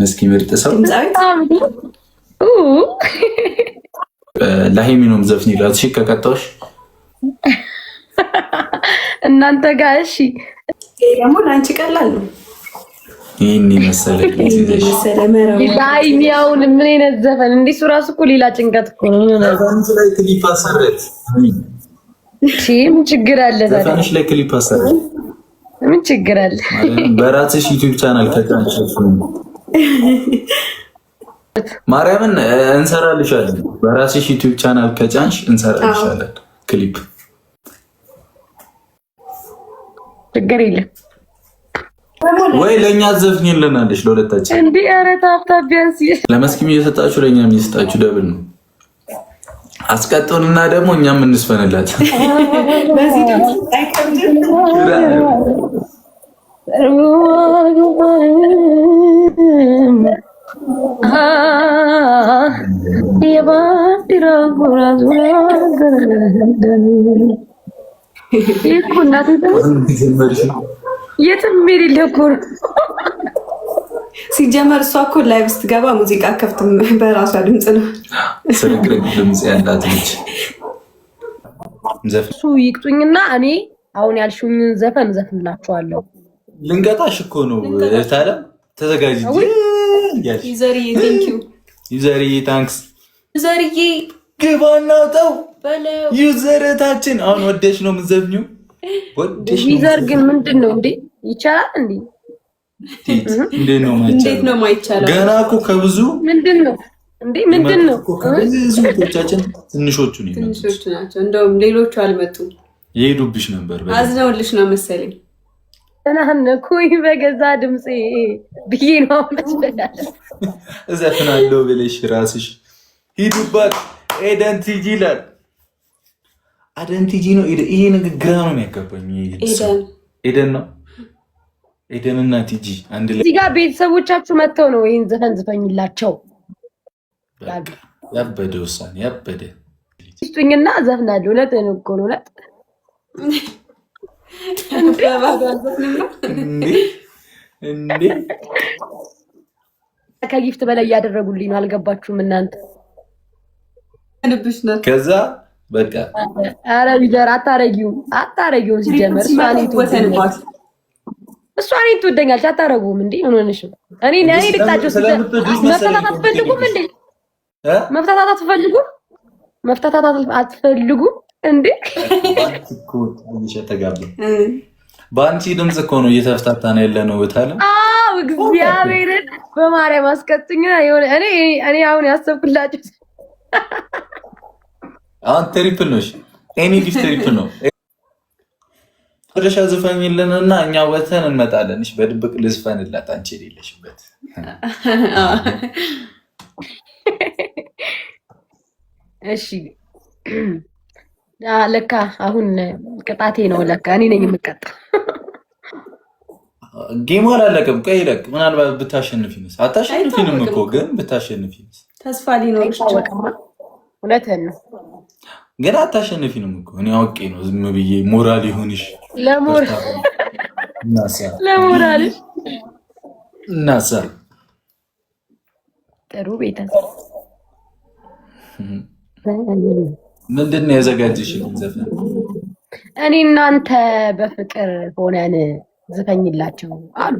መስኪ ምርጥ ሰው ለሃይሚ ነው ዘፍኝላት። እሺ ከቀጣሽ እናንተ ጋር እሺ። ደግሞ ላንቺ ቀላል ነው። ይሄን መሰለ ሃይሚያውን ምን አይነት ዘፈን እንዴ? እሱ ራሱ እኮ ሌላ ጭንቀት እኮ ነው። ላይ ክሊፕ አሰረት ምን ችግር አለ? ዘፈንሽ ላይ ክሊፕ አሰረት ምን ችግር አለ? በራስሽ ዩቲዩብ ቻናል ከጫንሽ ማርያምን እንሰራልሻለን። በራስሽ ዩቲዩብ ቻናል ከጫንሽ እንሰራልሻለን ክሊፕ። ችግር የለም ወይ ለኛ ዘፍኝልናለሽ ለሁለታችን እንዴ? ኧረ ታፍታ ቢያንስ ለመስኪም እየሰጣችሁ ለኛም እየሰጣችሁ ደብል ነው። አስቀጥሉና ደግሞ እኛም እንስፈንላት። በዚህ ደግሞ አይከብድም። የትም የሌለ እኮ ሲጀመር እሷ እኮ ላይቭ ስትገባ ሙዚቃ ከፍትም በራሷ ድምፅ ነው። ስርግርግ ድምፅ ያላት ልጅ እሱ ይቅጡኝና እኔ አሁን ያልሽውን ዘፈን ዘፍንላችኋለሁ። ልንቀጣሽ እኮ ነው ታዲያ ተዘጋጅ። ዩዘርዬ ቴንኪው። ዩዘርዬ ታንክስ። ዩዘርዬ ግባ እናውጣው ዩዘርታችን። አሁን ወደሽ ነው የምትዘፍኚው? ዩዘር ግን ምንድን ነው እንዴ? ይቻላል እንዴ? እንዴት ነው ማይቻለው? ገና እኮ ከብዙ ምንድን ነው እንዴ? ምንድን ነው ከብዙዎቻችን ትንሾቹ ናቸው። እንደውም ሌሎቹ አልመጡም። የሄዱብሽ ነበር። አዝነውልሽ ነው መሰለኝ። ተናነኩኝ በገዛ ድምፄ ብዬ ነው መስበዳለ እዘፍናለሁ ብለሽ ራስሽ ሂዱባት። ኤደን ቲጂ ይላል። አደን ቲጂ ነው። ይሄ ንግግር ነው የሚያገባኝ። ኤደን ነው። ኤደን እና ቲጂ አንድ ላይ እዚህ ጋር ቤተሰቦቻችሁ መጥተው ነው ይሄን ዘፈን ዝፈኝላቸው። ያበደ ውሳኔ ያበደ ስጡኝና ዘፍናለሁ። እውነት ነው እኮ ነው። እንዴ ከጊፍት በላይ እያደረጉልኝ ነው። አልገባችሁም እናንተ? ከዛ በቃ ኧረ ቢደር አታረጊውም። ሲጀመር እሷ እኔን ትወደኛለች። አታረጉም እንዴ? ምን ሆነሽ ነው? እኔ ልቅጣቸው። መፍታታት አትፈልጉም እንዴ? መፍታታት አትፈልጉም እንዴ? በአንቺ ድምፅ እኮ ነው እየተፍታታን ያለ ነው። ታለ እግዚአብሔርን በማርያም አስቀጥኝ። እኔ አሁን ያሰብኩላችሁ አሁን ትሪፕል ነው። ኤኒ ጊፍት ትሪፕል ነው። ወደሻ ዝፈኝልንና እኛ ወተን እንመጣለን። እሺ በድብቅ ልዝፈንላት አንቺ የሌለሽበት። እሺ ለካ አሁን ቅጣቴ ነው። ለካ እኔ ነኝ የምቀጣው። ጌሙ አላለቀም። ቆይ ይለቅ። ምናልባት ብታሸንፊንስ? አታሸንፊንም እኮ ግን ብታሸንፊንስ? ተስፋ ሊኖርሽ ይችላል። እውነትህን ነው ግን አታሸንፊንም እኮ። እኔ አውቄ ነው ዝም ብዬ ሞራል ይሁንሽ። ለሞራልሽ እናሳ ጥሩ ቤተሰብ ምንድን ነው ያዘጋጀሽልኝ ዘፈን? እኔ እናንተ በፍቅር ሆነን ዝፈኝላቸው አሉ።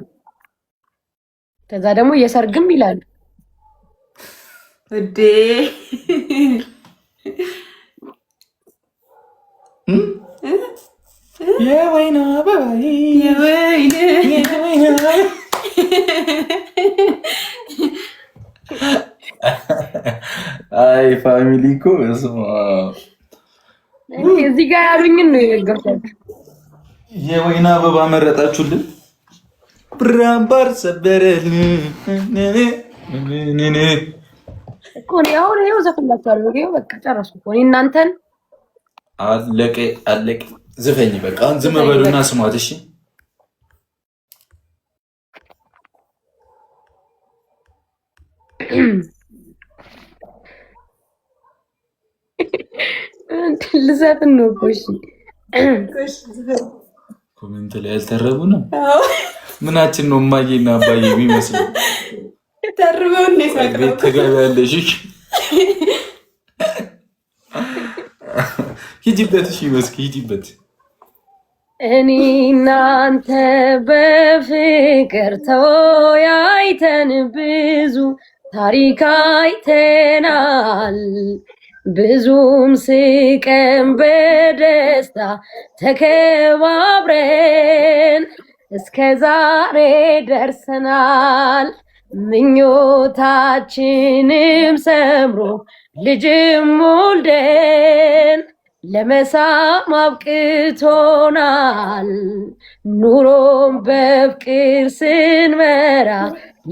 ከዛ ደግሞ የሰርግም ይላሉ እዴ የወይና አበባዬ አይ ፋሚሊ እኮ እዚህ ጋር ያሉኝን ነው የነገርኳችሁ። የወይና አበባ መረጣችሁልን። ብራምባር ሰበረልን እኮ ነው። አሁን ይኸው ዘፍንላችኋለሁ። ይኸው በቃ ጨረስኩ እኮ እኔ እናንተን። አለቀ። ዝፈኝ በቃ። አሁን ዝም በሉና ስሟት እሺ። ልዘፍን ነው እኮ እሺ። ኮሜንት ላይ ያልተረቡ ነው። ምናችን ነው እማዬና አባዬ የሚመስለው? ተርበው ቤት ትገቢያለሽ። ሂጂበት። እሺ መስኪ ሂጂበት። እኔ እናንተ በፍቅር ተወያይተን ብዙ ታሪክ አይተናል። ብዙም ስቀን በደስታ ተከባብረን እስከ ዛሬ ደርሰናል። ምኞታችንም ሰምሮ ልጅም ወልደን ለመሳም አብቅቶናል። ኑሮም በፍቅር ስንመራ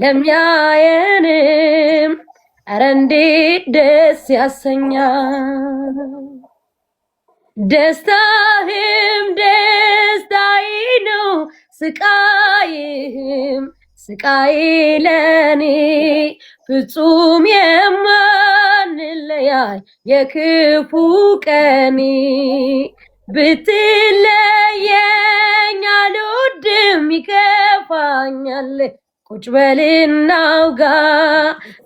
ለሚያየንም ኧረ እንዴት ደስ ያሰኛል። ደስታህም ደስታዬ ነው፣ ስቃይህም ስቃይ ለኔ ፍጹም የማንለያይ የክፉ ቀኔ። ብትለየኝ አልወድም ይከፋኛል። ቁጭ በልና አውጋ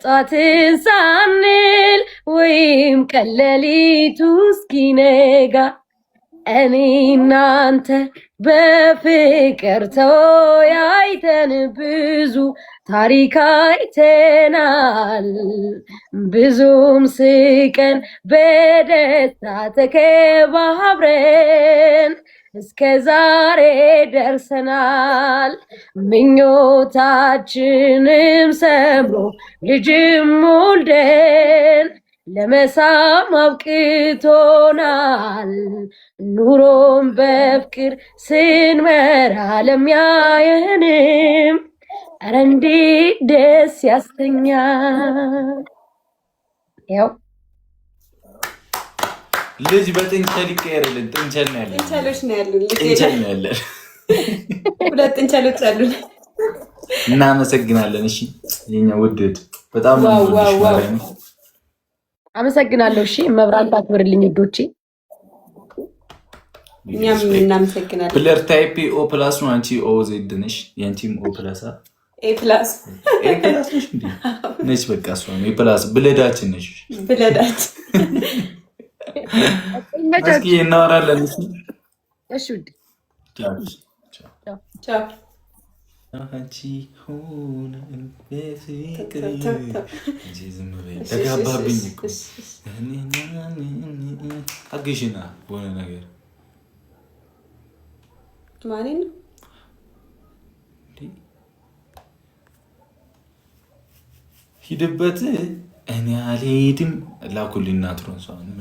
ጧትን ሳንል ወይም ቀለሊቱ እስኪነጋ። እኔ እናንተ በፍቅር ተወያይተን ብዙ ታሪክ አይተናል። ብዙም ስቀን በደስታ ተከባብረን እስከ ዛሬ ደርሰናል። ምኞታችንም ሰምሮ ልጅም ወልደን ለመሳም አብቅቶናል። ኑሮም በፍቅር ስንመራ ለሚያየንም ኧረ እንዴት ደስ ያሰኛል። ያው ልጅ በጥንቸል ይቀየርልን። ጥንቸል ነው ያለን። ጥንቸሎች ነው ያሉን። ጥንቸል ነው ያለን። ሁለት ጥንቸሎች አሉን። እናመሰግናለን። እሺ የኛ ውድድ በጣም ነው አመሰግናለሁ። እሺ መብራን ታክብርልኝ እዶቼ። እኛም እናመሰግናለን። ፕለር ታይፕ ኦ ፕላስ ነው። አንቺ ኦ ዜድ ነሽ። የአንቺም ኦ ፕላስ ኤ ፕላስ ነሽ እንዴ? ነሽ በቃ እሷ ነው ኤ ፕላስ። ብለዳችን ነሽ። ብለዳችን እስኪ እናወራለን። እሺ ውድ ቻው። አንቺ ሆነ በፍቅር እንጂ ዝም በይ። ተጋባብኝ እኮ አግሽና በሆነ ነገር ማንን ሂድበት። እኔ አልሄድም። ላኩልኝ እናትሮን ሰው ምን